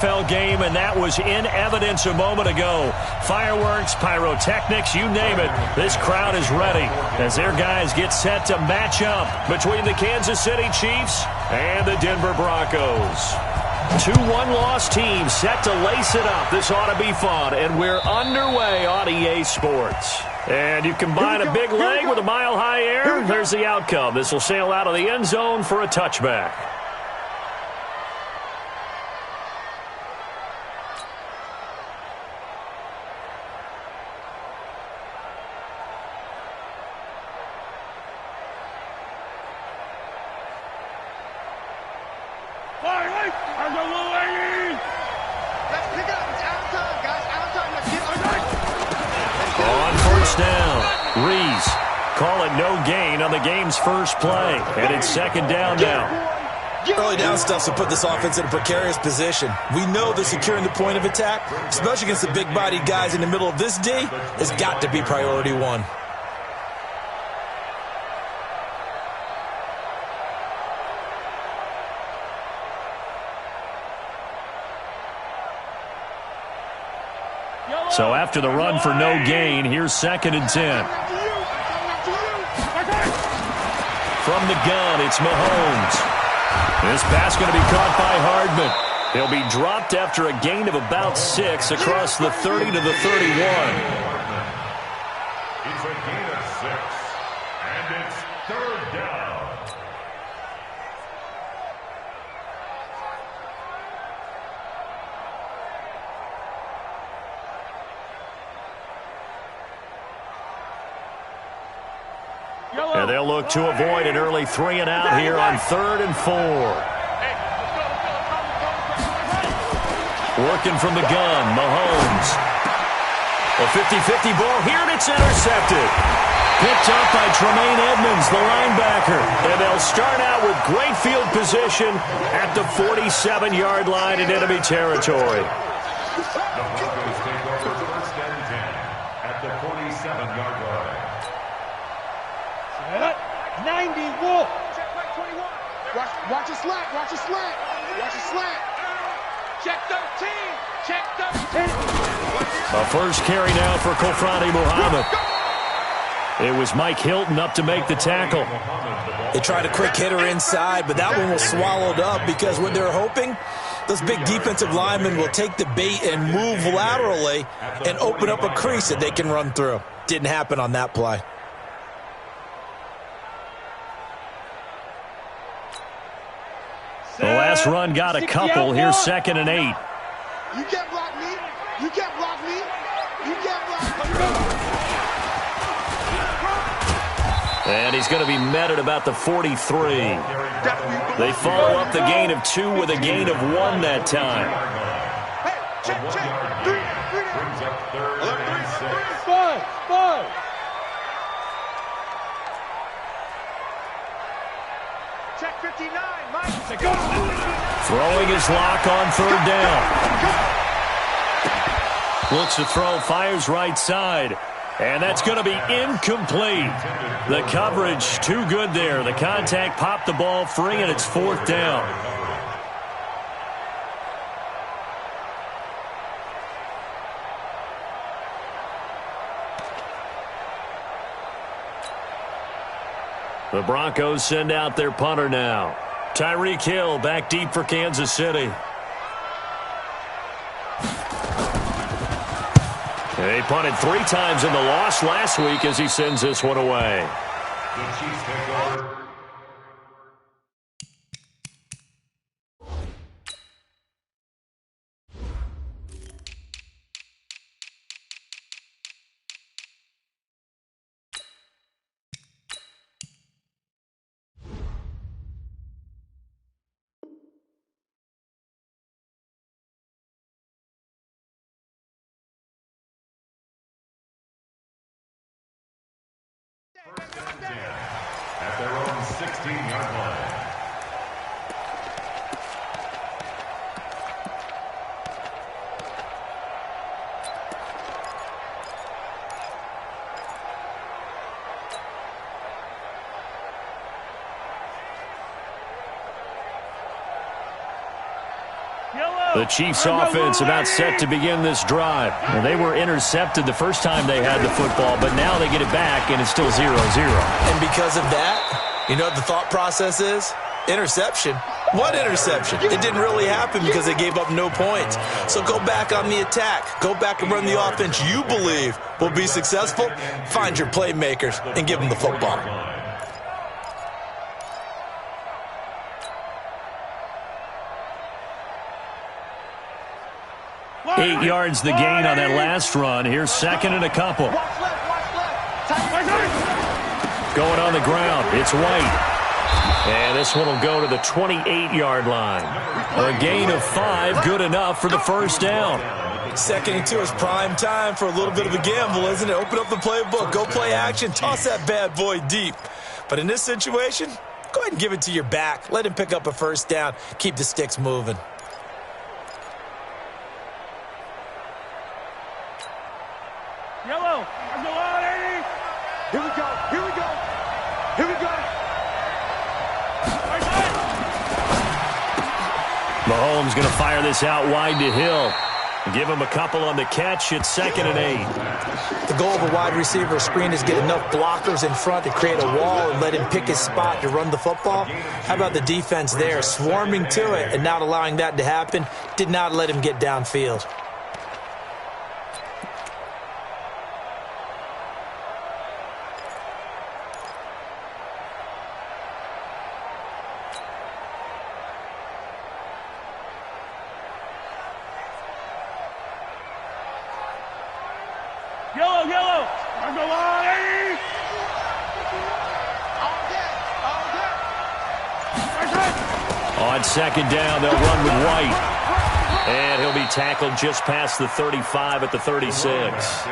NFL game, and that was in evidence a moment ago. Fireworks, pyrotechnics, you name it. This crowd is ready as their guys get set to match up between the Kansas City Chiefs and the Denver Broncos. Two one-loss teams set to lace it up. This ought to be fun, and we're underway on EA Sports. And you combine a big leg with a mile-high air, there's the outcome. This will sail out of the end zone for a touchback. On the game's first play, and it's second down now. Early down stuff to put this offense in a precarious position. We know that securing the point of attack, especially against the big-bodied guys in the middle of this D, has got to be priority one. So after the run for no gain, here's 2nd and 10. From the gun, it's Mahomes. This pass going to be caught by Hardman. He'll be dropped after a gain of about 6 across the 30 to the 31. It's a gain of 6, and it's 3rd down. And they'll look to avoid an early 3 and out here on 3rd and 4. Working from the gun, Mahomes. A 50-50 ball here, and it's intercepted. Picked up by Tremaine Edmonds, the linebacker. And they'll start out with great field position at the 47-yard line in enemy territory. The Broncos take over 1st and 10 at the 47-yard line. 90, Wolf. Check right 21. Watch a slant, watch a slant. Watch a slant. Check 13. Check 13. A first carry now for Kofrani Muhammad. It was Mike Hilton up to make the tackle. They tried a quick hitter inside, but that one was swallowed up because when they're hoping, those big defensive linemen will take the bait and move laterally and open up a crease that they can run through. Didn't happen on that play. The last run got a couple. Here's 2nd and 8. You can't block me. You can't block me. You can't block me. And he's going to be met at about the 43. They follow up the gain of 2 with a gain of 1 that time. Hey, check. 3. Brings up 3rd and 6. 5. Check 59, Mike. Throwing his lock on 3rd down. Looks to throw, fires right side. And that's going to be incomplete. The coverage too good there. The contact popped the ball free, and it's 4th down. The Broncos send out their punter now. Tyreek Hill back deep for Kansas City. They punted 3 times in the loss last week as he sends this one away. The Chiefs take over. First and 10 at their own 16-yard line. The Chiefs offense about set to begin this drive. Well, they were intercepted the first time they had the football, but now they get it back, and it's still 0-0. And because of that, you know what the thought process is? Interception. What interception? It didn't really happen because they gave up no points. So go back on the attack. Go back and run the offense you believe will be successful. Find your playmakers and give them the football. 8 yards the gain on that last run. Here's second and a couple. Going on the ground, it's White. And this one will go to the 28-yard line. A gain of 5, good enough for the first down. 2nd and 2 is prime time for a little bit of a gamble, isn't it? Open up the playbook, go play action, toss that bad boy deep. But in this situation, go ahead and give it to your back. Let him pick up a first down. Keep the sticks moving. Yellow, here we go, here we go, here we go. Mahomes going to fire this out wide to Hill. Give him a couple on the catch. It's 2nd and 8. The goal of a wide receiver screen is get enough blockers in front to create a wall and let him pick his spot to run the football. How about the defense there, swarming to it and not allowing that to happen? Did not let him get downfield. Yellow, yellow. On the line. On 2nd down, they'll run with White. And he'll be tackled just past the 35 at the 36.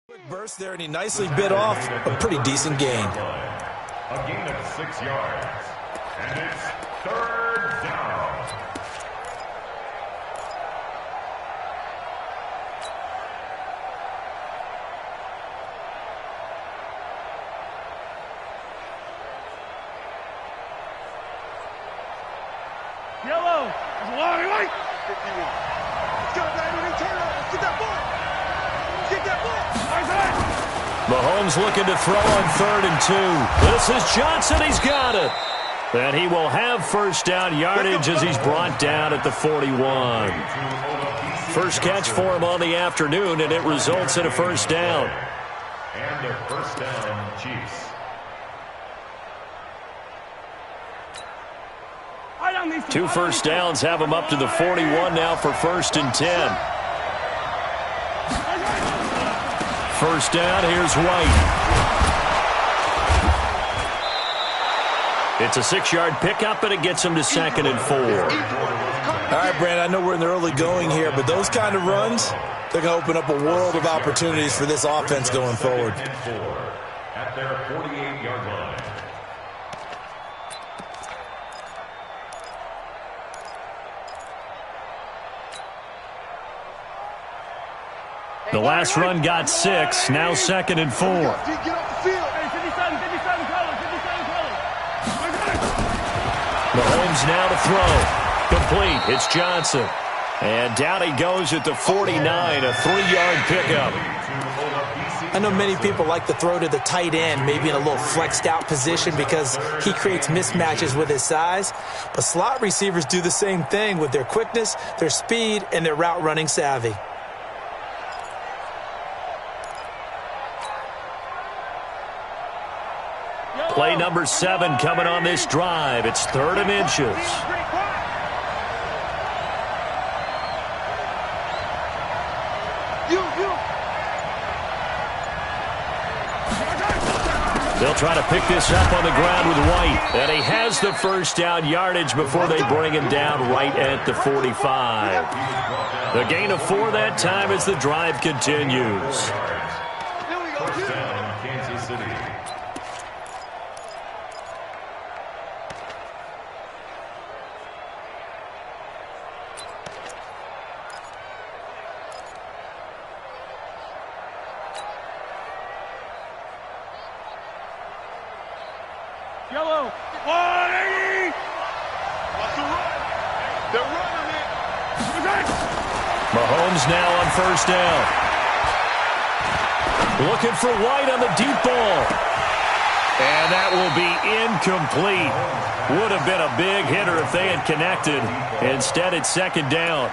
Quick burst there, and he nicely bit off a pretty decent gain. A gain of 6 yards. And it's 3rd down. Yellow. There's a long way. 51. Let's go, baby. Turn it. Let's get that ball. Get that ball. Mahomes looking to throw on 3rd and 2. This is Johnson. He's got it. And he will have first down yardage as he's brought down at the 41. First catch for him on the afternoon, and it results in a first down. And a first down, Chiefs. 2 first downs have him up to the 41 now for 1st and 10. First down, here's White. It's a 6-yard pickup, and it gets him to 2nd and 4. All right, Brandon, I know we're in the early going here, but those kind of runs, they're going to open up a world of opportunities for this offense going forward. At their 48-yard line. The last run got 6, now 2nd and 4. Get off the field. Hey, 57 colors. Mahomes now to throw. Complete. It's Johnson. And down he goes at the 49, a 3-yard pickup. I know many people like to throw to the tight end, maybe in a little flexed out position because he creates mismatches with his size. But slot receivers do the same thing with their quickness, their speed, and their route running savvy. Play number 7 coming on this drive. It's 3rd and inches. They'll try to pick this up on the ground with White. And he has the first down yardage before they bring him down right at the 45. The gain of 4 that time as the drive continues. First down, Kansas City. Yellow. 180. What's the run? They're running it. Mahomes now on first down. Looking for White on the deep ball. And that will be incomplete. Would have been a big hitter if they had connected. Instead, it's second down.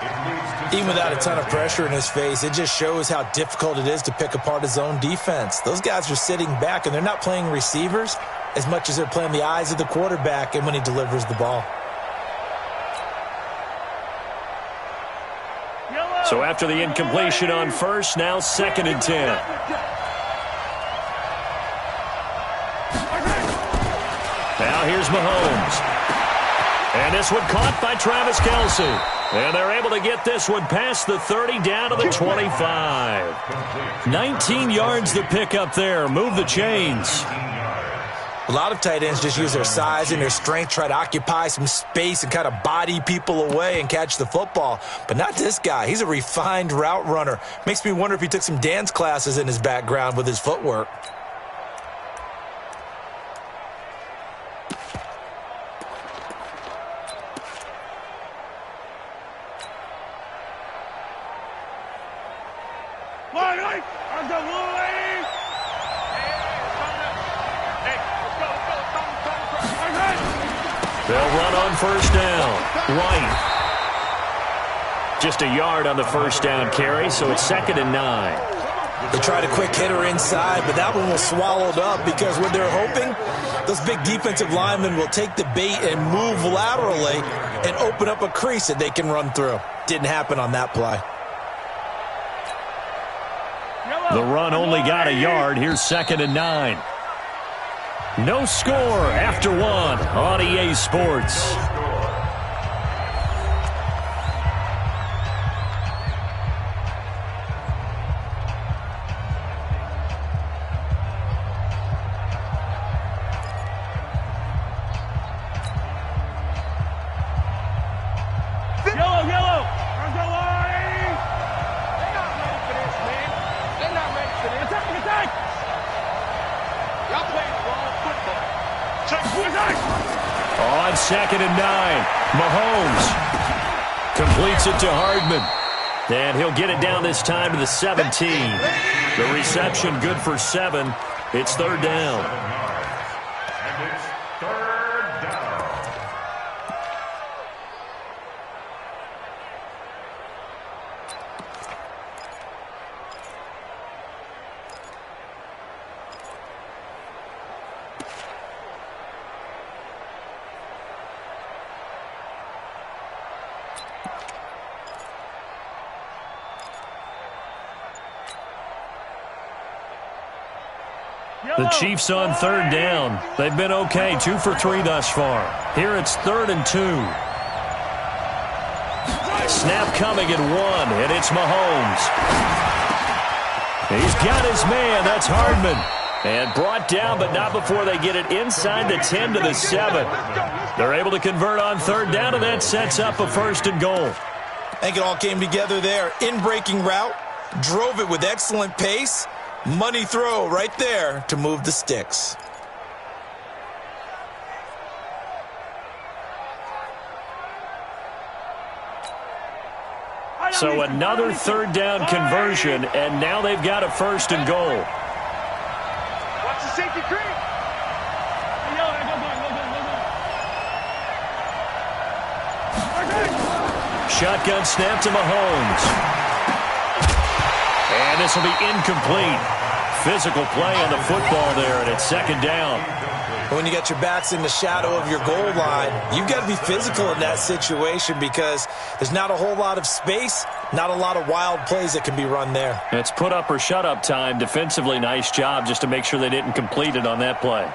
Even without a ton of pressure in his face, it just shows how difficult it is to pick apart his own defense. Those guys are sitting back, and they're not playing receivers as much as they're playing the eyes of the quarterback and when he delivers the ball. So after the incompletion on first, now second and 10. Now here's Mahomes. And this one caught by Travis Kelce. And they're able to get this one past the 30 down to the 25. 19 yards to pick up there. Move the chains. A lot of tight ends just use their size and their strength, try to occupy some space and kind of body people away and catch the football. But not this guy. He's a refined route runner. Makes me wonder if he took some dance classes in his background with his footwork. They'll run on first down. White. Just a yard on the first down carry, so it's second and 9. They tried a quick hitter inside, but that one was swallowed up because what they're hoping, those big defensive linemen will take the bait and move laterally and open up a crease that they can run through. Didn't happen on that play. The run only got a yard. Here's second and 9. No score after 1 on EA Sports. On second and 9, Mahomes completes it to Hardman. And he'll get it down this time to the 17. The reception good for 7. It's third down. And it's third down. The Chiefs on third down. They've been okay, 2 for 3 thus far. Here it's third and 2. Snap coming at 1, and it's Mahomes. He's got his man. That's Hardman. And brought down, but not before they get it inside the 10 to the 7. They're able to convert on third down, and that sets up a first and goal. I think it all came together there. In-breaking route, drove it with excellent pace. Money throw right there to move the sticks. So another third down conversion, and now they've got a first and goal. Watch the safety creep. Shotgun snap to Mahomes. And this will be incomplete. physical play on the football there, and it's second down. When you got your backs in the shadow of your goal line, you've got to be physical in that situation because there's not a whole lot of space, not a lot of wild plays that can be run there. It's put up or shut up time. Defensively, nice job just to make sure they didn't complete it on that play.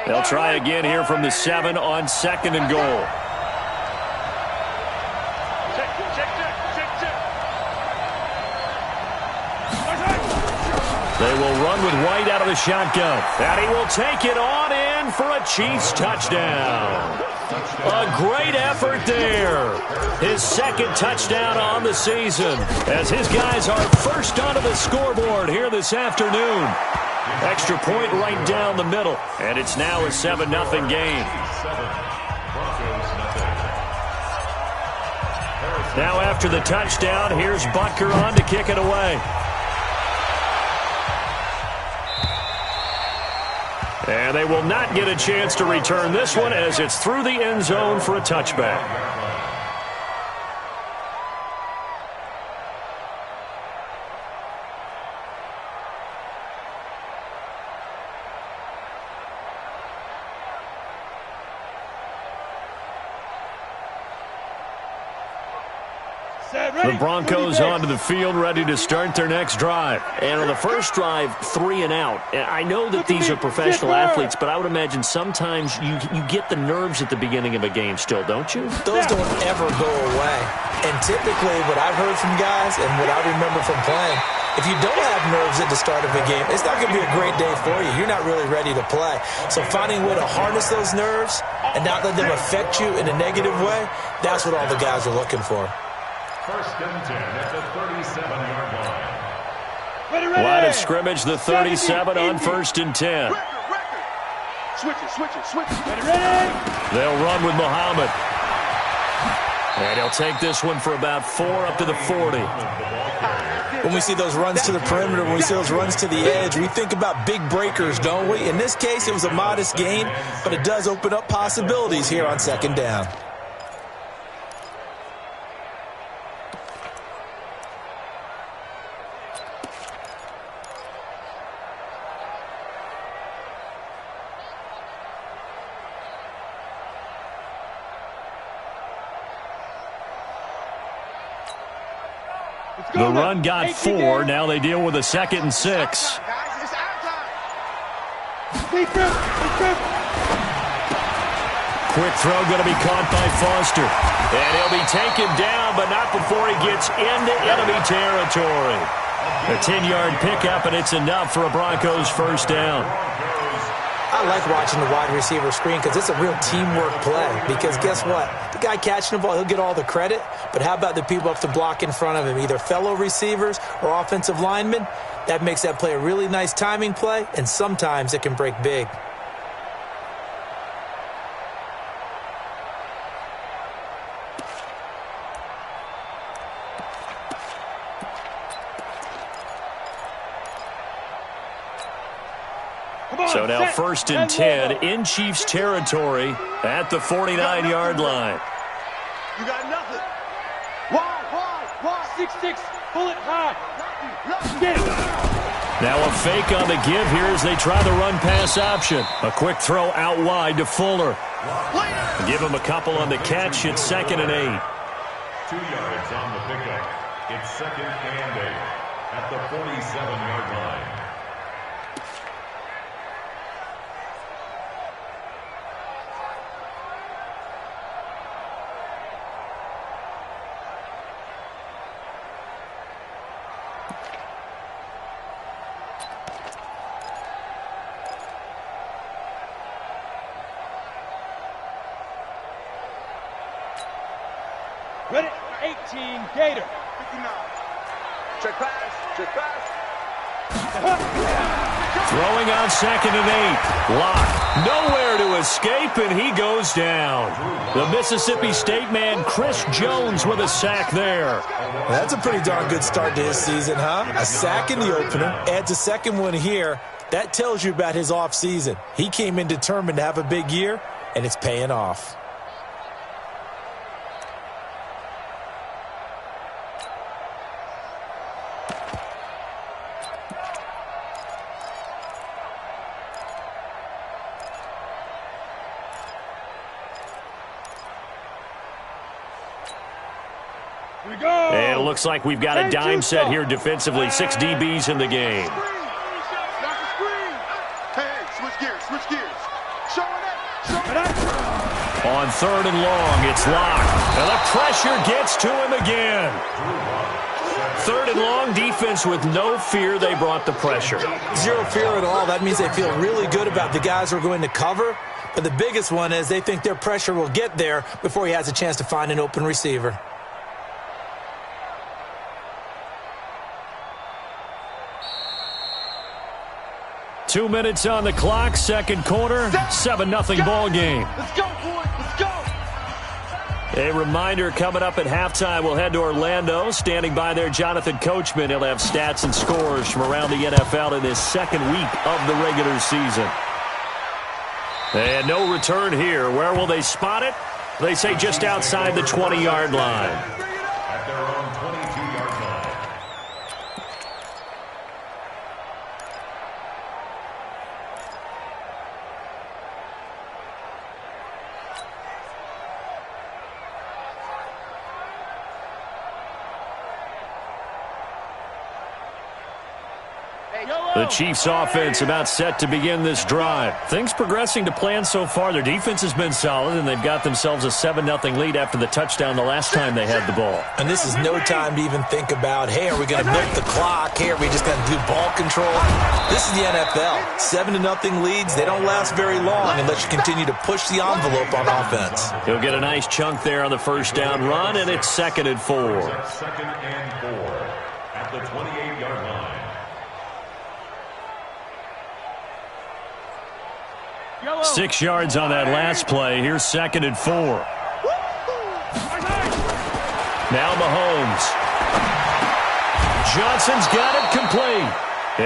They'll try again here from the 7 on 2nd and goal. They will run with White out of the shotgun. And he will take it on in for a Chiefs touchdown. A great effort there. His 2nd touchdown on the season as his guys are first onto the scoreboard here this afternoon. Extra point right down the middle. And it's now a 7-0 game. Now after the touchdown, here's Butker on to kick it away. And they will not get a chance to return this one as it's through the end zone for a touchback. The Broncos onto the field, ready to start their next drive. And on the first drive, 3 and out. I know that these are professional athletes, but I would imagine sometimes you get the nerves at the beginning of a game still, don't you? Those don't ever go away. And typically what I've heard from guys and what I remember from playing, if you don't have nerves at the start of a game, it's not going to be a great day for you. You're not really ready to play. So finding a way to harness those nerves and not let them affect you in a negative way, that's what all the guys are looking for. First and 10 at the 37-yard line. Line of scrimmage, the 37 on 1st and 10. Switch it. They'll run with Muhammad. And he'll take this one for about 4 up to the 40. When we see those runs to the perimeter, when we see those runs to the edge, we think about big breakers, don't we? In this case, it was a modest gain, but it does open up possibilities here on 2nd down. The run got 4. Now they deal with a 2nd and 6. Quick throw going to be caught by Foster. And he'll be taken down, but not before he gets into enemy territory. A 10-yard pickup, and it's enough for a Broncos first down. I like watching the wide receiver screen because it's a real teamwork play. Because guess what? The guy catching the ball, he'll get all the credit. But how about the people up to block in front of him, either fellow receivers or offensive linemen? That makes that play a really nice timing play, and sometimes it can break big. So now 1st and 10 in Chiefs territory at the 49-yard line. You got nothing. Wide. 6-6. Pull it high. Get it. Now a fake on the give here as they try the run-pass option. A quick throw out wide to Fuller. Give him a couple on the catch. It's 2nd and 8. 2 yards on the pickup. It's 2nd and 8 at the 47-yard line. Ready? 18, Gator. 59. Check pass. Throwing on 2nd and 8. Lock. Nowhere to escape, and he goes down. The Mississippi State man, Chris Jones, with a sack there. That's a pretty darn good start to his season, huh? A sack in the opener, adds a 2nd one here. That tells you about his offseason. He came in determined to have a big year, and it's paying off. And it looks like we've got a dime set here defensively. 6 DBs in the game. On 3rd and long, it's locked. And the pressure gets to him again. 3rd and long, defense with no fear. They brought the pressure. Zero fear at all. That means they feel really good about the guys who are going to cover. But the biggest one is they think their pressure will get there before he has a chance to find an open receiver. Two minutes on the clock, second quarter, 7-0 ball game. Let's go, boys. Let's go. A reminder coming up at halftime, we'll head to Orlando. Standing by there, Jonathan Coachman. He'll have stats and scores from around the NFL in his second week of the regular season. And no return here. Where will they spot it? They say just outside the 20-yard line. At their own 22-yard line. The Chiefs offense about set to begin this drive. Things progressing to plan so far. Their defense has been solid, and they've got themselves a 7-0 lead after the touchdown the last time they had the ball. And this is no time to even think about, hey, are we going to milk the clock? Hey, are we just going to do ball control? This is the NFL. 7-0 leads, they don't last very long unless you continue to push the envelope on offense. He'll get a nice chunk there on the first down run, and it's 2nd and 4. 2nd and 4 at the 28-yard line. 6 yards on that last play. Here's 2nd and 4. Now Mahomes. Johnson's got it complete.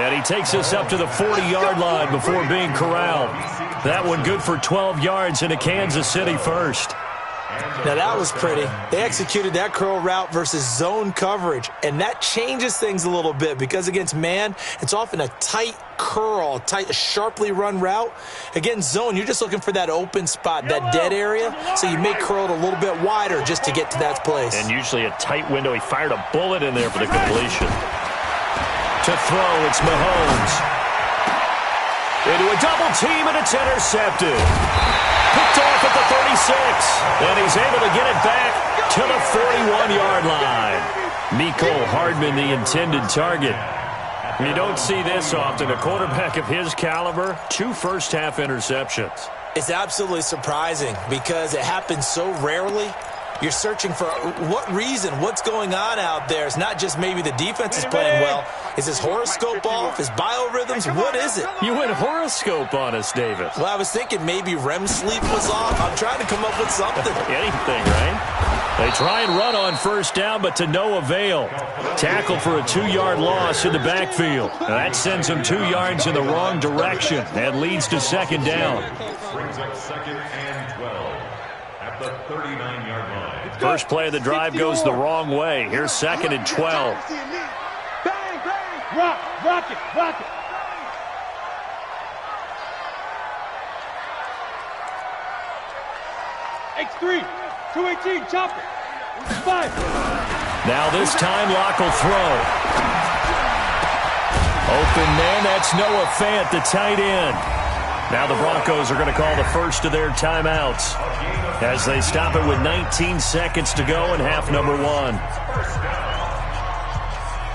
And he takes us up to the 40-yard line before being corralled. That one good for 12 yards into Kansas City first. Now that was pretty. They executed that curl route versus zone coverage, and that changes things a little bit because against man, it's often a tight curl, tight, sharply run route. Against zone, you're just looking for that open spot, that dead area, so you may curl it a little bit wider just to get to that place. And usually a tight window. He fired a bullet in there for the completion. To throw, it's Mahomes. Into a double team, and it's intercepted. Picked off at the 36, and he's able to get it back to the 41-yard line. Mecole Hardman, the intended target. You don't see this often. A quarterback of his caliber, 2 first-half interceptions. It's absolutely surprising because it happens so rarely. You're searching for what reason, what's going on out there. It's not just maybe the defense is playing well. Is his horoscope off? His biorhythms? What is it? You went horoscope on us, David. Well, I was thinking maybe REM sleep was off. I'm trying to come up with something. Anything, right? They try and run on first down, but to no avail. Tackle for a 2-yard loss in the backfield. Now that sends them 2 yards in the wrong direction and leads to 2nd down. Brings up 2nd and 12 at the 39-yard line. First play of the drive goes the wrong way. Here's 2nd and 12. Bang, bang. Rock it, rock it. X3, 218, chopper. 5. Now this time Locke will throw. Open man, that's Noah Fant, the tight end. Now the Broncos are going to call the first of their timeouts as they stop it with 19 seconds to go in half number 1. First down.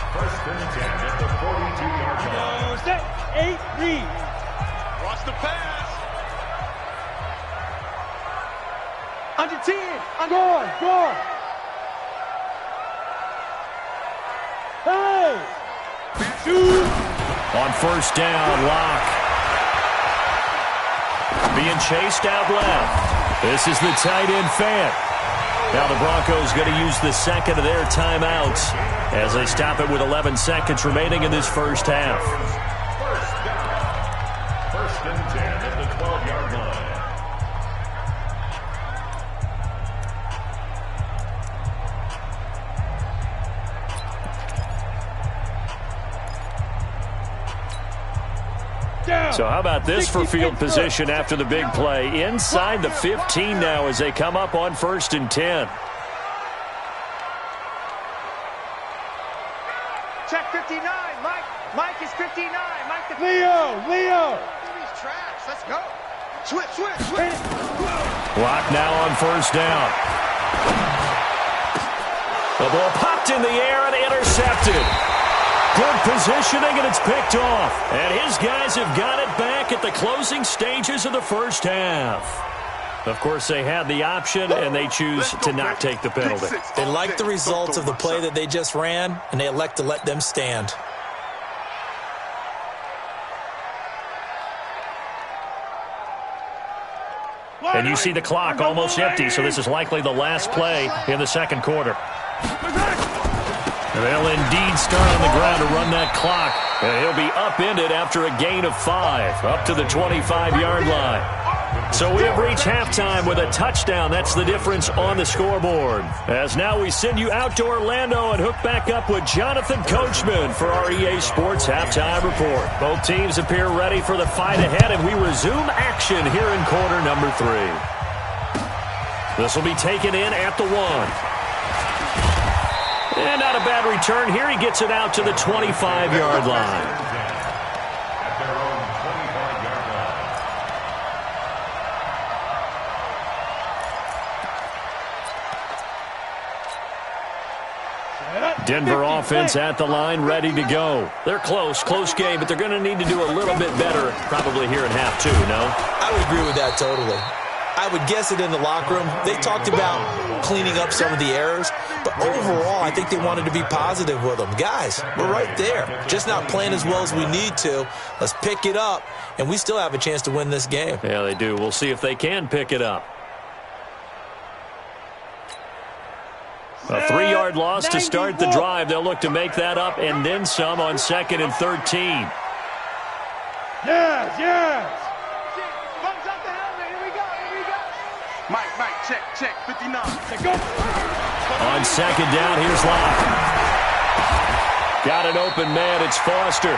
1st and 10 at the 42-yard line. Set, 8 read. Watch the pass. Under 10. Gone. Hey. Shoot. On first down, Locke. Being chased out left. This is the tight end Fant. Now the Broncos going to use the second of their timeouts as they stop it with 11 seconds remaining in this first half. First down. 1st and 10 at the 12-yard line. So how about this for field position after the big play? Inside the 15 now as they come up on 1st and 10. Leo. These traps. Let's go. Switch. Clock now on first down. The ball popped in the air and intercepted. Good positioning, and it's picked off. And his guys have got it back at the closing stages of the first half. Of course, they had the option, and they choose to not take the penalty. They like the results of the play that they just ran, and they elect to let them stand. And you see the clock almost empty, so this is likely the last play in the second quarter. They'll indeed start on the ground to run that clock. And he'll be upended after a gain of 5, up to the 25-yard line. So we have reached halftime with a touchdown. That's the difference on the scoreboard. As now we send you out to Orlando and hook back up with Jonathan Coachman for our EA Sports Halftime Report. Both teams appear ready for the fight ahead, and we resume action here in quarter number 3. This will be taken in at the 1. And not a bad return here. He gets it out to the 25-yard line. Denver offense at the line, ready to go. They're close game, but they're going to need to do a little bit better probably here in half 2, no? I would agree with that totally. I would guess it in the locker room. They talked about cleaning up some of the errors, but overall, I think they wanted to be positive with them. Guys, we're right there. Just not playing as well as we need to. Let's pick it up, and we still have a chance to win this game. Yeah, they do. We'll see if they can pick it up. A 3-yard loss to start the drive. They'll look to make that up and then some on 2nd and 13. Yes. Thumbs up the helmet. Here we go. Mike, check. 59. Go. On 2nd down, here's Locke. Got an open man. It's Foster.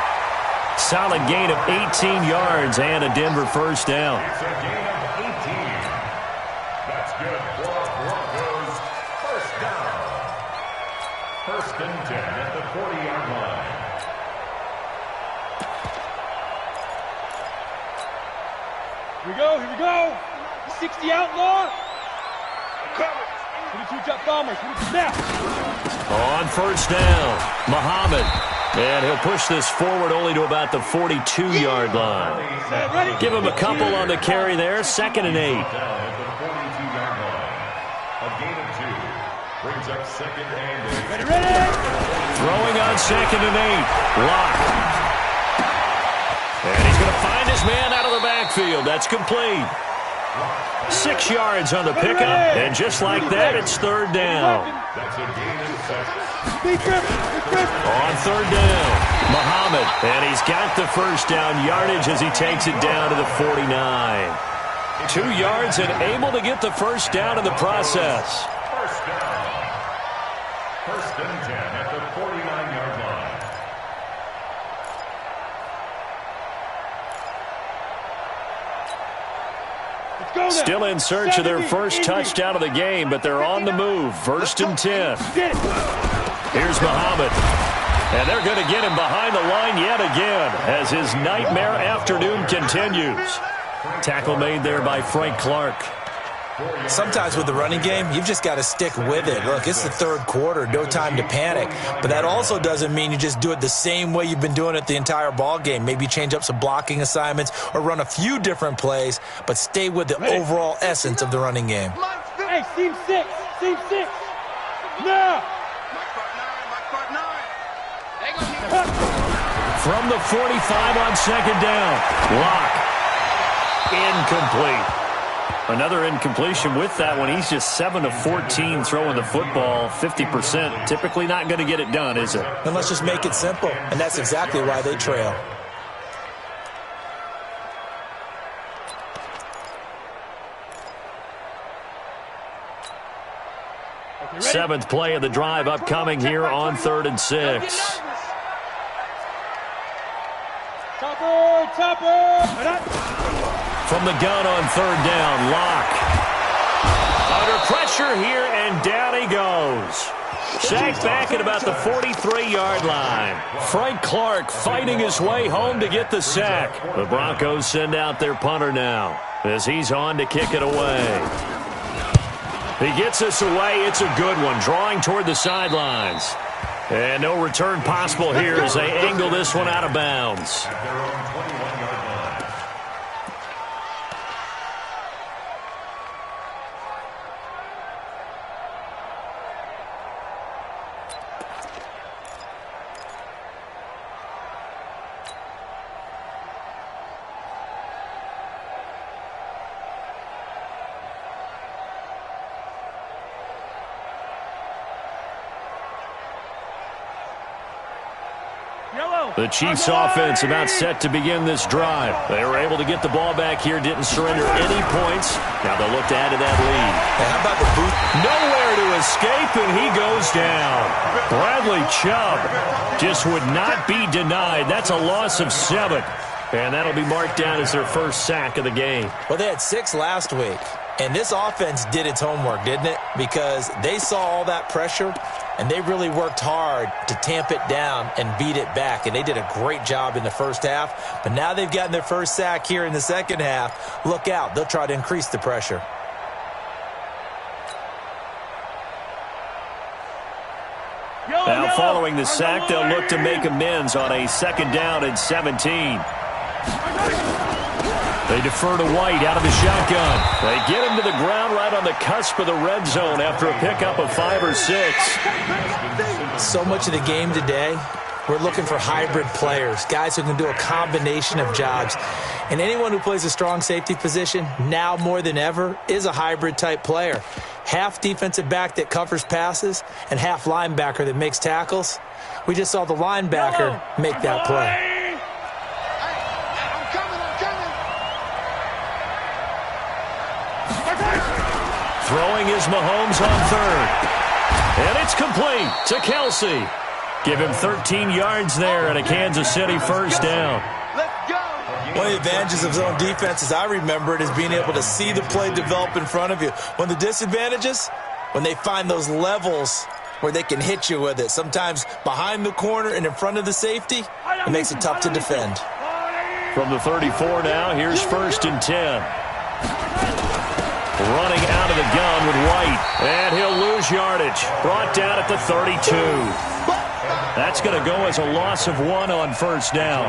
Solid gain of 18 yards and a Denver first down. It's a gain of 18. That's good for Broncos. First down. 1st and 10 at the 40-yard line. Here we go. 60 outlaw. 22 drop bombers. Snap. On first down, Muhammad. And he'll push this forward only to about the 42-yard line. Give him a couple on the carry there. 2nd and 8. Down at the 42-yard line. A gain of 2. Brings up 2nd and 8. Ready. Throwing on 2nd and 8. Locke. And he's going to find his man out of the backfield. That's complete. 6 yards on the pickup, and just like that, it's 3rd down. That's a gain of 6. On 3rd down, Muhammad, and he's got the first down yardage as he takes it down to the 49. 2 yards and able to get the first down in the process. First down. 1st and 10 at the 49-yard line. Still in search of their first touchdown of the game, but they're on the move. 1st and 10. Here's Muhammad. And they're going to get him behind the line yet again as his nightmare afternoon continues. Tackle made there by Frank Clark. Sometimes with the running game, you've just got to stick with it. Look, it's the 3rd quarter, no time to panic. But that also doesn't mean you just do it the same way you've been doing it the entire ball game. Maybe change up some blocking assignments or run a few different plays, but stay with the overall essence of the running game. Hey, team 6. Now. From the 45 on 2nd down. Locke. Incomplete. Another incompletion with that one. He's just 7 of 14 throwing the football. 50%. Typically not going to get it done, is it? And let's just make it simple. And that's exactly why they trail. Seventh play of the drive upcoming here on 3rd and 6. From the gun on 3rd down, Locke. Under pressure here, and down he goes. Sacked back at about the 43-yard line. Frank Clark fighting his way home to get the sack. The Broncos send out their punter now as he's on to kick it away. He gets this away. It's a good one, drawing toward the sidelines. And no return possible here as they angle this one out of bounds. At their own 21-yard line. The Chiefs offense about set to begin this drive. They were able to get the ball back here, didn't surrender any points. Now they'll look to add to that lead. Hey, how about the boot? Nowhere to escape, and he goes down. Bradley Chubb just would not be denied. That's a loss of 7. And that'll be marked down as their first sack of the game. Well, they had 6 last week. And this offense did its homework, didn't it? Because they saw all that pressure, and they really worked hard to tamp it down and beat it back. And they did a great job in the first half. But now they've gotten their first sack here in the second half. Look out. They'll try to increase the pressure. Now following the sack, they'll look to make amends on a 2nd down and 17. They defer to White out of the shotgun. They get him to the ground right on the cusp of the red zone after a pickup of 5 or 6. So much of the game today, we're looking for hybrid players, guys who can do a combination of jobs. And anyone who plays a strong safety position, now more than ever, is a hybrid type player. Half defensive back that covers passes and half linebacker that makes tackles. We just saw the linebacker make that play. Throwing is Mahomes on 3rd. And it's complete to Kelsey. Give him 13 yards there and a Kansas City first down. One of the advantages of zone defenses, I remember it, is being able to see the play develop in front of you. One of the disadvantages, when they find those levels where they can hit you with it, sometimes behind the corner and in front of the safety, it makes it tough to defend. From the 34 now, here's 1st and 10. Running out of the gun with White, and he'll lose yardage. Brought down at the 32. That's going to go as a loss of 1 on 1st down.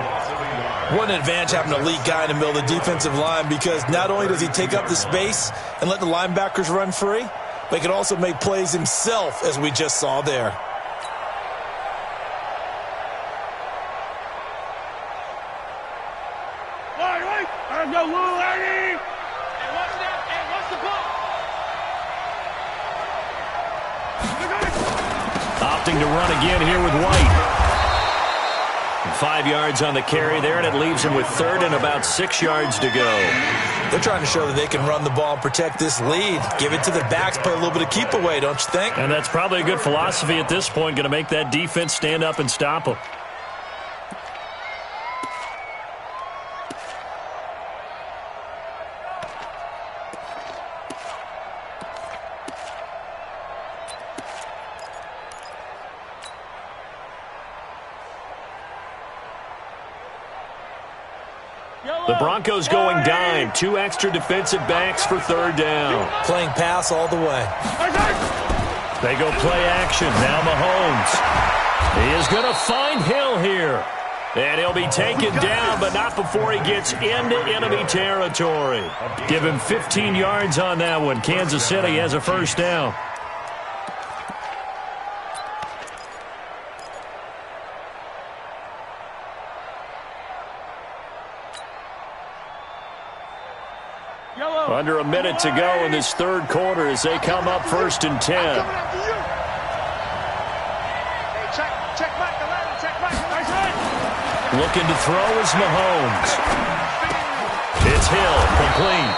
What an advantage having an elite guy in the middle of the defensive line, because not only does he take up the space and let the linebackers run free, but he can also make plays himself, as we just saw there. Opting to run again here with White. 5 yards on the carry there, and it leaves him with 3rd and about 6 yards to go. They're trying to show that they can run the ball and protect this lead. Give it to the backs, play a little bit of keep away, don't you think? And that's probably a good philosophy at this point, going to make that defense stand up and stop them. The Broncos going dime. 2 extra defensive backs for 3rd down. Playing pass all the way. They go play action. Now Mahomes. He is going to find Hill here. And he'll be taken down, but not before he gets into enemy territory. Give him 15 yards on that one. Kansas City has a first down. Under a minute to go in this 3rd quarter as they come up 1st and 10. Looking to throw is Mahomes. It's Hill, complete.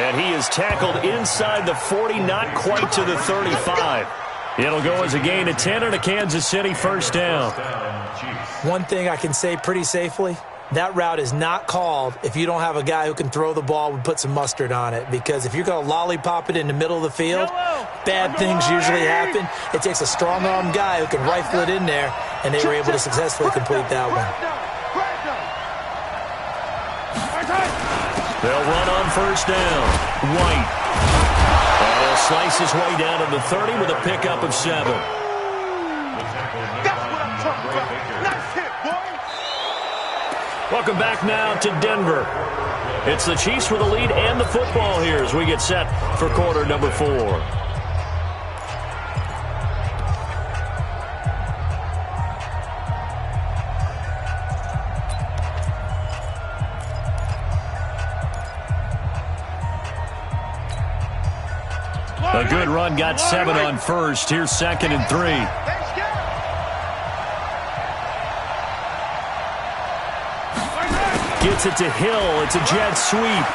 And he is tackled inside the 40, not quite to the 35. It'll go as a gain of 10 and a Kansas City first down. One thing I can say pretty safely, that route is not called if you don't have a guy who can throw the ball and put some mustard on it. Because if you're going to lollipop it in the middle of the field, bad things usually happen. It takes a strong-arm guy who can rifle it in there, and they were able to successfully complete that one. They'll run on first down. White. And he'll slice his way down to the 30 with a pickup of 7. That's what I'm talking about. Nice hit, boy. Welcome back now to Denver. It's the Chiefs with the lead and the football here as we get set for quarter number 4. A good run, got 7 on first. Here's 2nd and 3. Gets it to Hill. It's a jet sweep.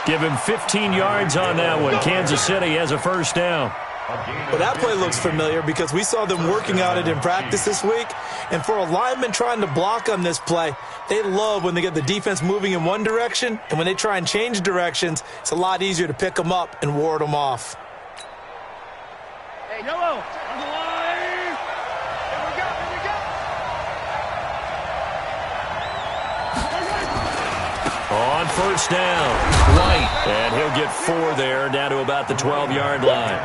Give him 15 yards on that one. Kansas City has a first down. Well, that play looks familiar because we saw them working on it in practice this week. And for a lineman trying to block on this play, they love when they get the defense moving in one direction. And when they try and change directions, it's a lot easier to pick them up and ward them off. Hey, yellow, on the line. Here we go, here we go. On first down, White. And he'll get 4 there, down to about the 12-yard line.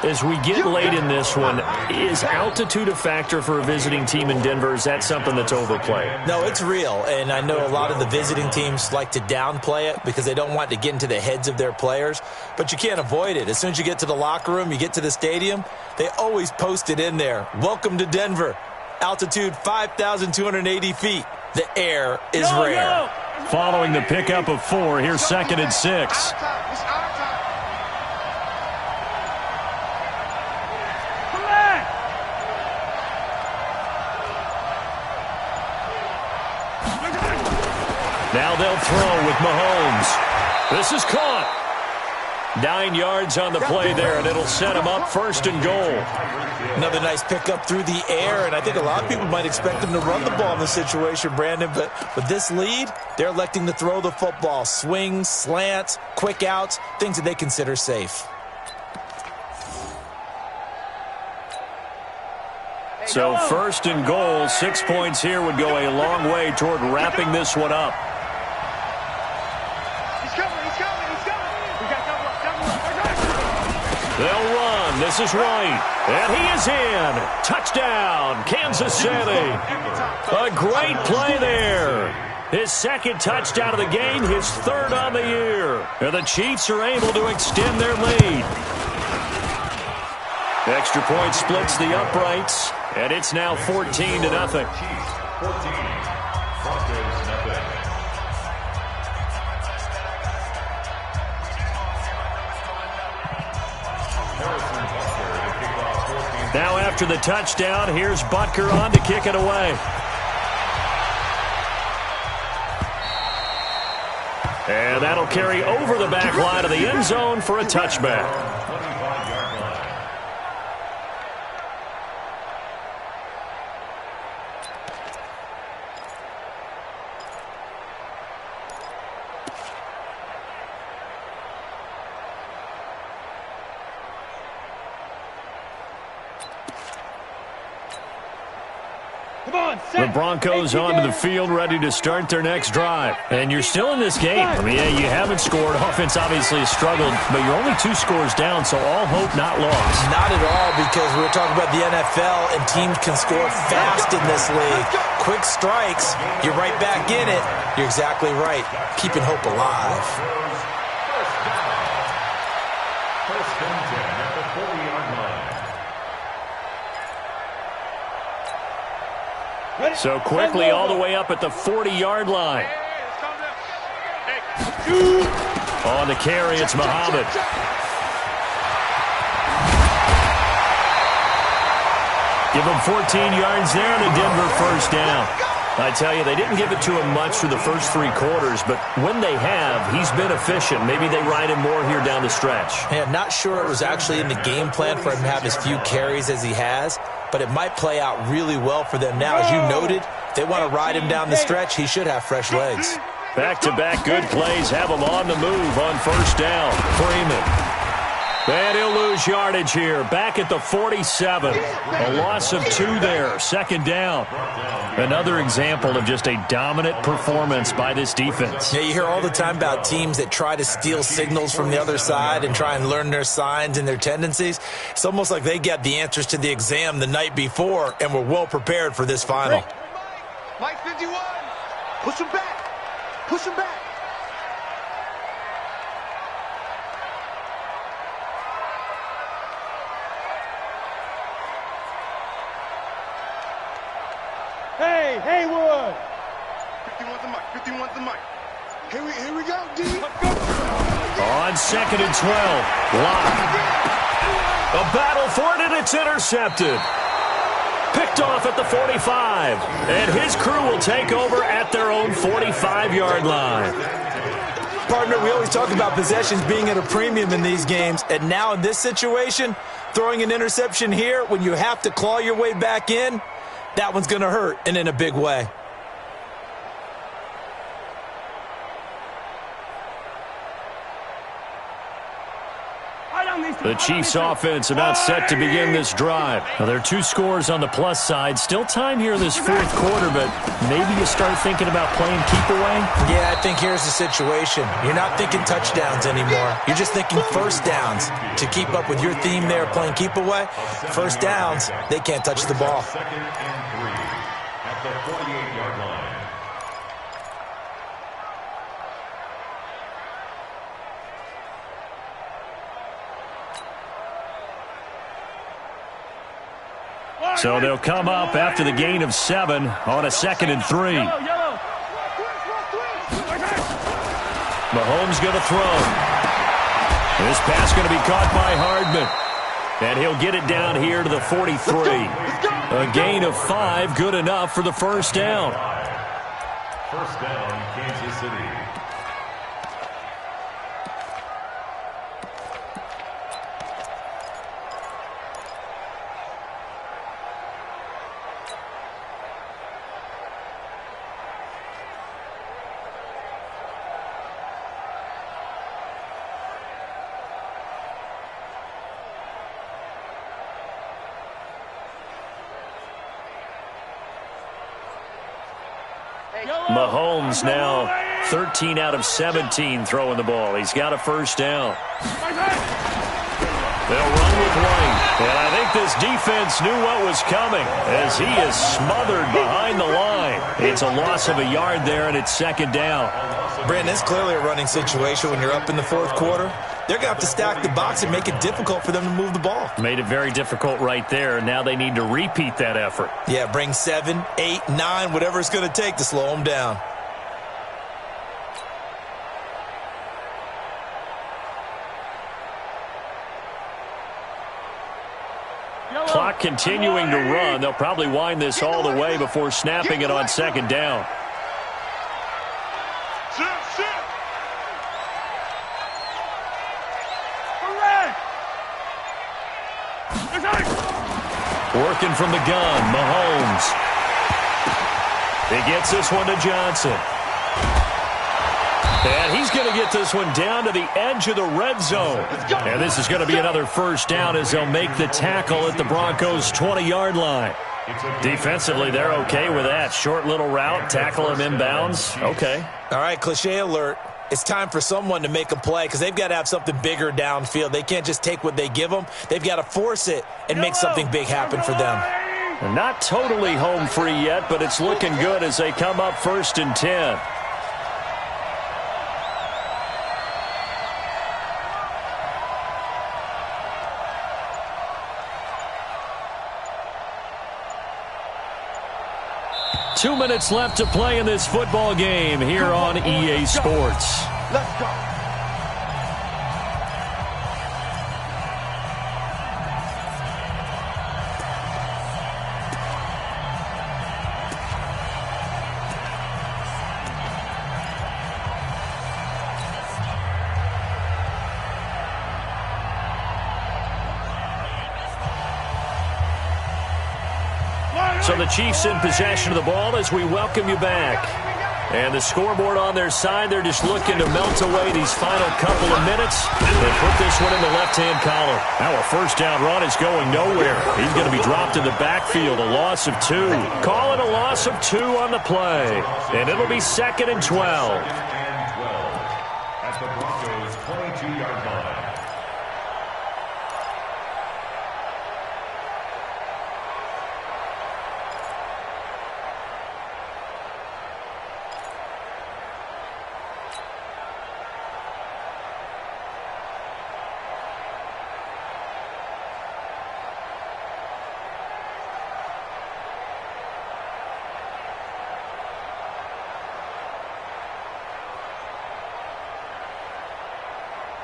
As we get late in this one, is altitude a factor for a visiting team in Denver? Is that something that's overplayed? No, it's real, and I know a lot of the visiting teams like to downplay it because they don't want to get into the heads of their players, but you can't avoid it. As soon as you get to the locker room, you get to the stadium, they always post it in there. Welcome to Denver. Altitude 5,280 feet. The air is rare. Following the pickup of 4, here's 2nd and 6. Now they'll throw with Mahomes. This is caught. 9 yards on the play there, and it'll set him up 1st and goal. Another nice pickup through the air, and I think a lot of people might expect him to run the ball in this situation, Brandon, but with this lead, they're electing to throw the football. Swings, slants, quick outs, things that they consider safe. So 1st and goal, 6 points here would go a long way toward wrapping this one up. They'll run. This is White. And he is in. Touchdown, Kansas City. A great play there. His 2nd touchdown of the game, his 3rd on the year. And the Chiefs are able to extend their lead. Extra point splits the uprights, and it's now 14-0. Now after the touchdown, here's Butker on to kick it away. And that'll carry over the back line of the end zone for a touchback. The Broncos onto the field, ready to start their next drive. And you're still in this game. I mean, yeah, you haven't scored. Offense obviously has struggled, but you're only 2 scores down, so all hope not lost. Not at all, because we're talking about the NFL, and teams can score fast in this league. Quick strikes, you're right back in it. You're exactly right. Keeping hope alive. First and 10 at the 40-yard line. So quickly all the way up at the 40-yard line. On the carry, it's Muhammad. Give him 14 yards there and a Denver first down. I tell you, they didn't give it to him much through the first 3 quarters, but when they have, he's been efficient. Maybe they ride him more here down the stretch. Hey, I'm not sure it was actually in the game plan for him to have as few carries as he has, but it might play out really well for them now. As you noted, if they want to ride him down the stretch, he should have fresh legs. Back-to-back good plays have him on the move on first down. Freeman. And he'll lose yardage here. Back at the 47. A loss of 2 there. Second down. Another example of just a dominant performance by this defense. Yeah, you hear all the time about teams that try to steal signals from the other side and try and learn their signs and their tendencies. It's almost like they got the answers to the exam the night before and were well prepared for this final. Mike 51. Push him back. Push him back. Hey, Haywood! 51's the mic, 51's the mic. Here we go, D. Let's go. On second and 12. Lock. A battle for it, and it's intercepted. Picked off at the 45. And his crew will take over at their own 45-yard line. Partner, we always talk about possessions being at a premium in these games, and now in this situation, throwing an interception here when you have to claw your way back in, that one's going to hurt, and in a big way. The Chiefs offense about set to begin this drive. Now, there are 2 scores on the plus side. Still time here in this fourth quarter, but maybe you start thinking about playing keep away? Yeah, I think here's the situation. You're not thinking touchdowns anymore. You're just thinking first downs. To keep up with your theme there, playing keep away, first downs, they can't touch the ball. Second and 3 at the 48-yard line. So they'll come up after the gain of 7 on a second and 3. Mahomes going to throw. This pass going to be caught by Hardman. And he'll get it down here to the 43. A gain of 5, good enough for the first down. First down, Kansas City. Mahomes now 13 out of 17 throwing the ball. He's got a first down. They'll run with White. And I think this defense knew what was coming as he is smothered behind the line. It's a loss of a yard there, and it's second down. Brandon, it's clearly a running situation when you're up in the fourth quarter. They're going to have to stack the box and make it difficult for them to move the ball. Made it very difficult right there. Now they need to repeat that effort. Yeah, bring 7, 8, 9, whatever it's going to take to slow them down. Clock continuing to run. They'll probably wind this all the way before snapping it on second down. Working from the gun, Mahomes. He gets this one to Johnson. And he's going to get this one down to the edge of the red zone. And this is going to be another first down as they'll make the tackle at the Broncos' 20-yard line. Defensively, they're okay with that. Short little route, tackle him inbounds. Okay. All right, cliche alert. It's time for someone to make a play because they've got to have something bigger downfield. They can't just take what they give them. They've got to force it and make something big happen for them. They're not totally home free yet, but it's looking good as they come up first and 10. Two minutes left to play in this football game here on EA Sports. Let's go. So the Chiefs in possession of the ball as we welcome you back. And the scoreboard on their side, they're just looking to melt away these final couple of minutes and put this one in the left-hand column. Now a first down run is going nowhere. He's going to be dropped in the backfield, a loss of 2. Call it a loss of 2 on the play. And it'll be 2nd and 12. At the Broncos' 22-yard line.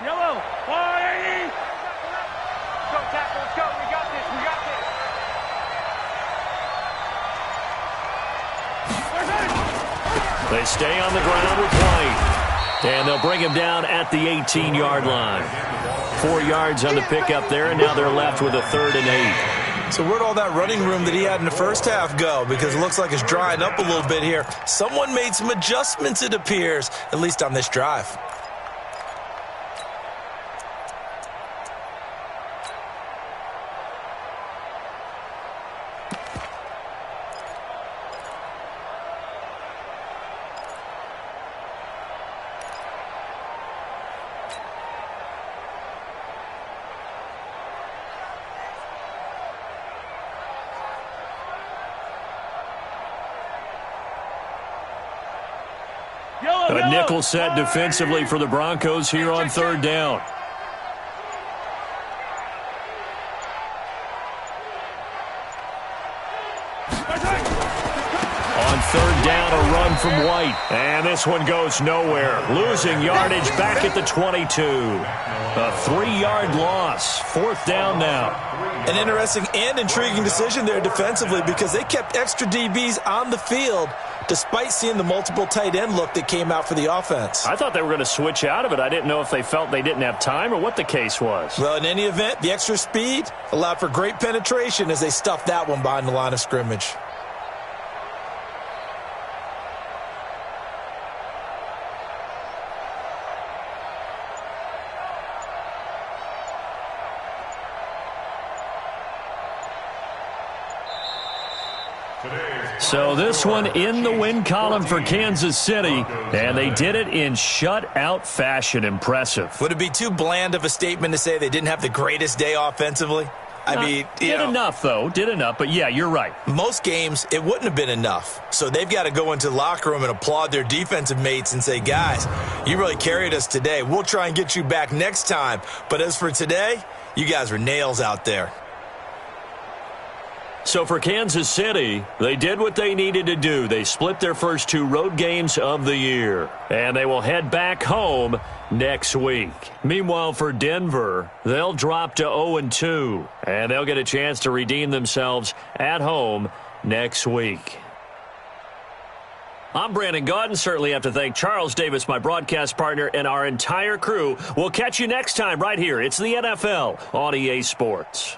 Yellow, 180. Go, tackle, let's go. We got this, we got this. They stay on the ground with White. And they'll bring him down at the 18-yard line. 4 yards on the pickup there, and now they're left with a 3rd and 8. So where'd all that running room that he had in the first half go? Because it looks like it's drying up a little bit here. Someone made some adjustments, it appears, at least on this drive. A nickel set defensively for the Broncos here on 3rd down. On 3rd down, a run from White. And this one goes nowhere. Losing yardage back at the 22. A 3-yard loss. 4th down now. An interesting and intriguing decision there defensively because they kept extra DBs on the field despite seeing the multiple tight end look that came out for the offense. I thought they were going to switch out of it. I didn't know if they felt they didn't have time or what the case was. Well, in any event, the extra speed allowed for great penetration as they stuffed that one behind the line of scrimmage. So this one in the win column for Kansas City, and they did it in shutout fashion. Impressive. Would it be too bland of a statement to say they didn't have the greatest day offensively? I mean, did enough, though. Did enough, but yeah, you're right. Most games, it wouldn't have been enough. So they've got to go into the locker room and applaud their defensive mates and say, guys, you really carried us today. We'll try and get you back next time. But as for today, you guys were nails out there. So for Kansas City, they did what they needed to do. They split their first 2 road games of the year, and they will head back home next week. Meanwhile, for Denver, they'll drop to 0-2, and they'll get a chance to redeem themselves at home next week. I'm Brandon Gaudin. Certainly have to thank Charles Davis, my broadcast partner, and our entire crew. We'll catch you next time right here. It's the NFL on EA Sports.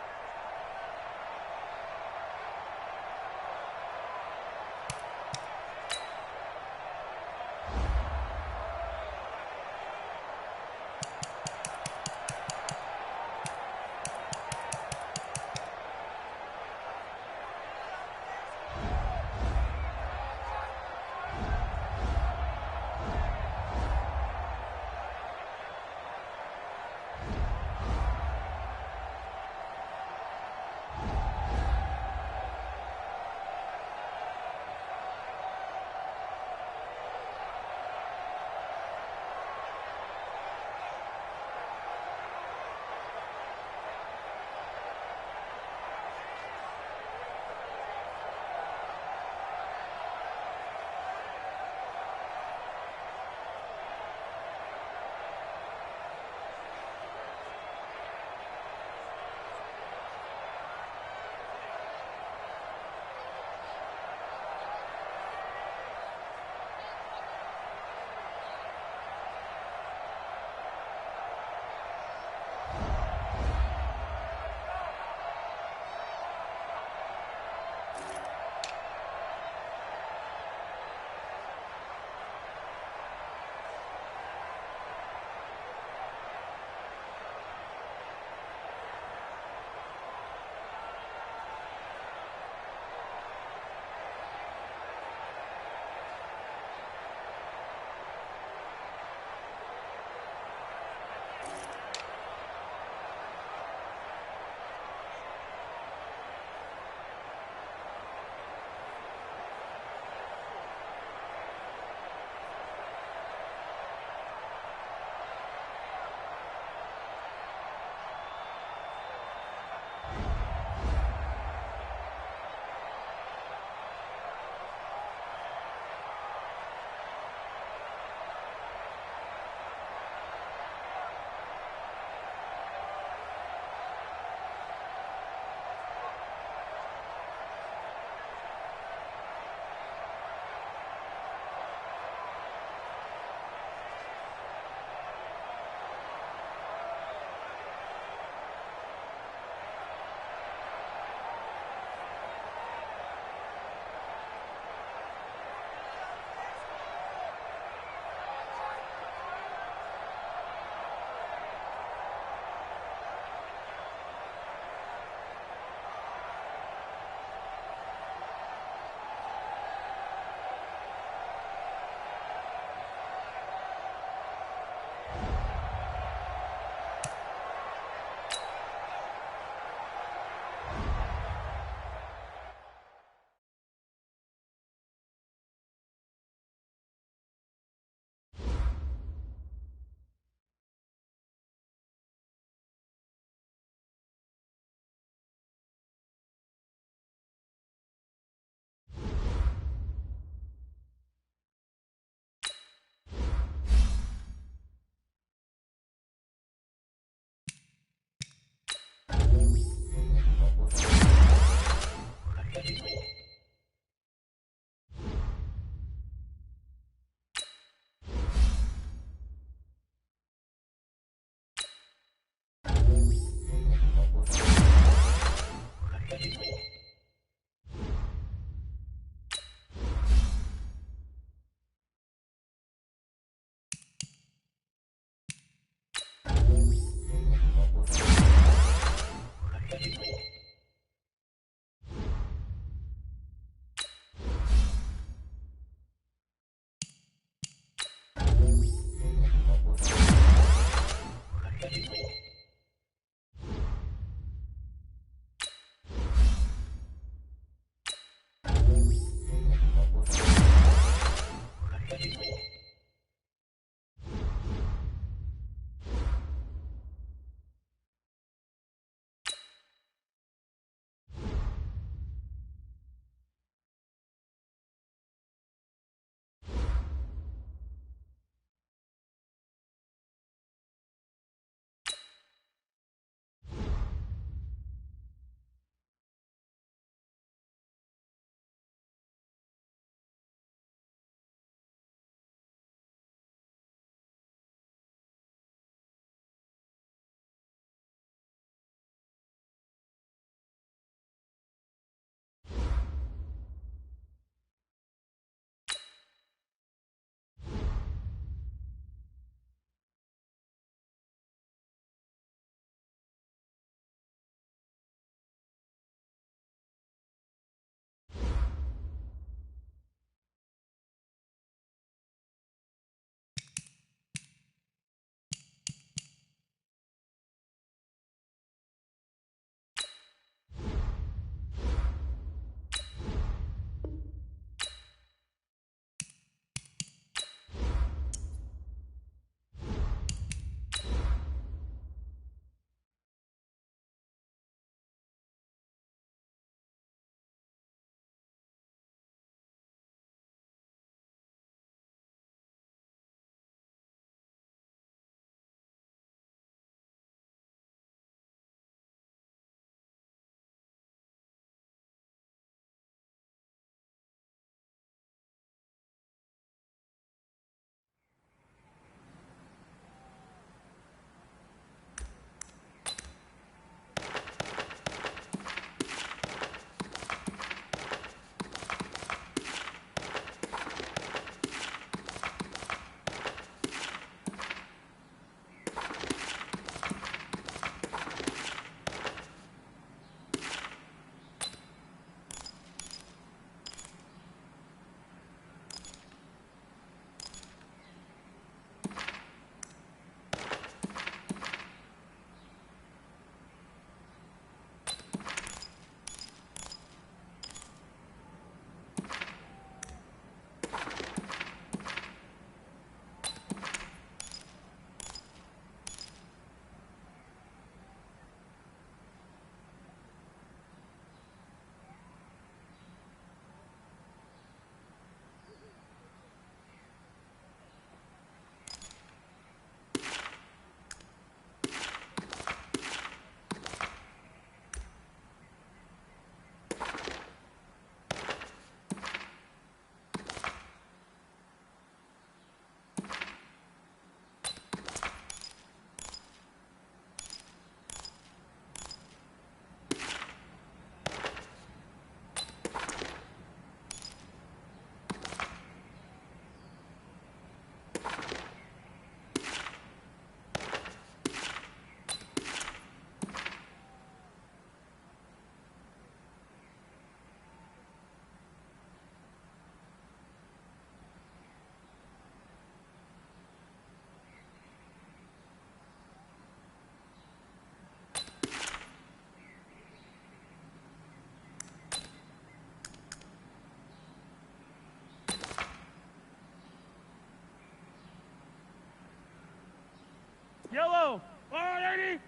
Yellow, 180.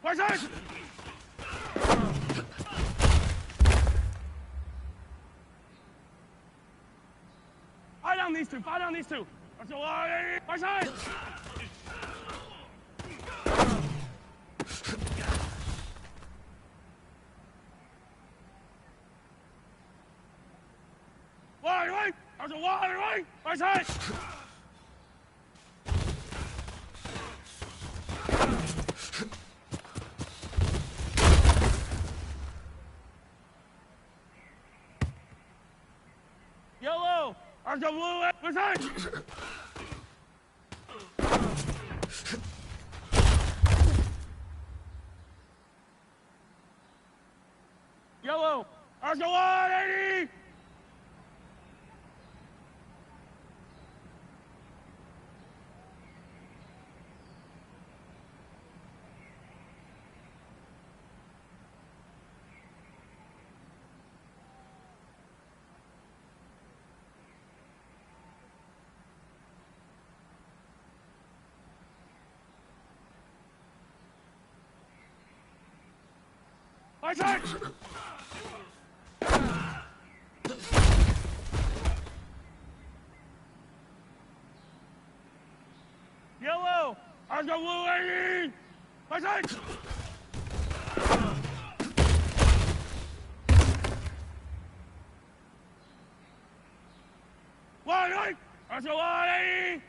Right side. Fight down these two. Fight down these two. Right side. Right side. Right. There's a wide right. Right side. Yellow. There's a blue. Right side. Yellow. There's a 180. Right side! Yellow! There's the blue lady! Right side! Right! There's the blue lady!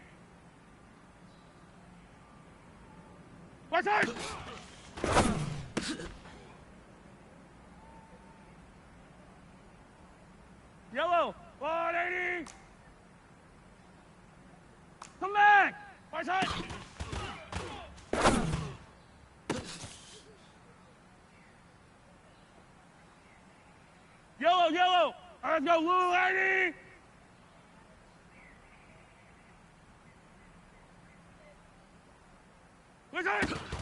Right side! Yellow, 180. Come back. Right side. Yellow. Let's go, blue lady. Right side.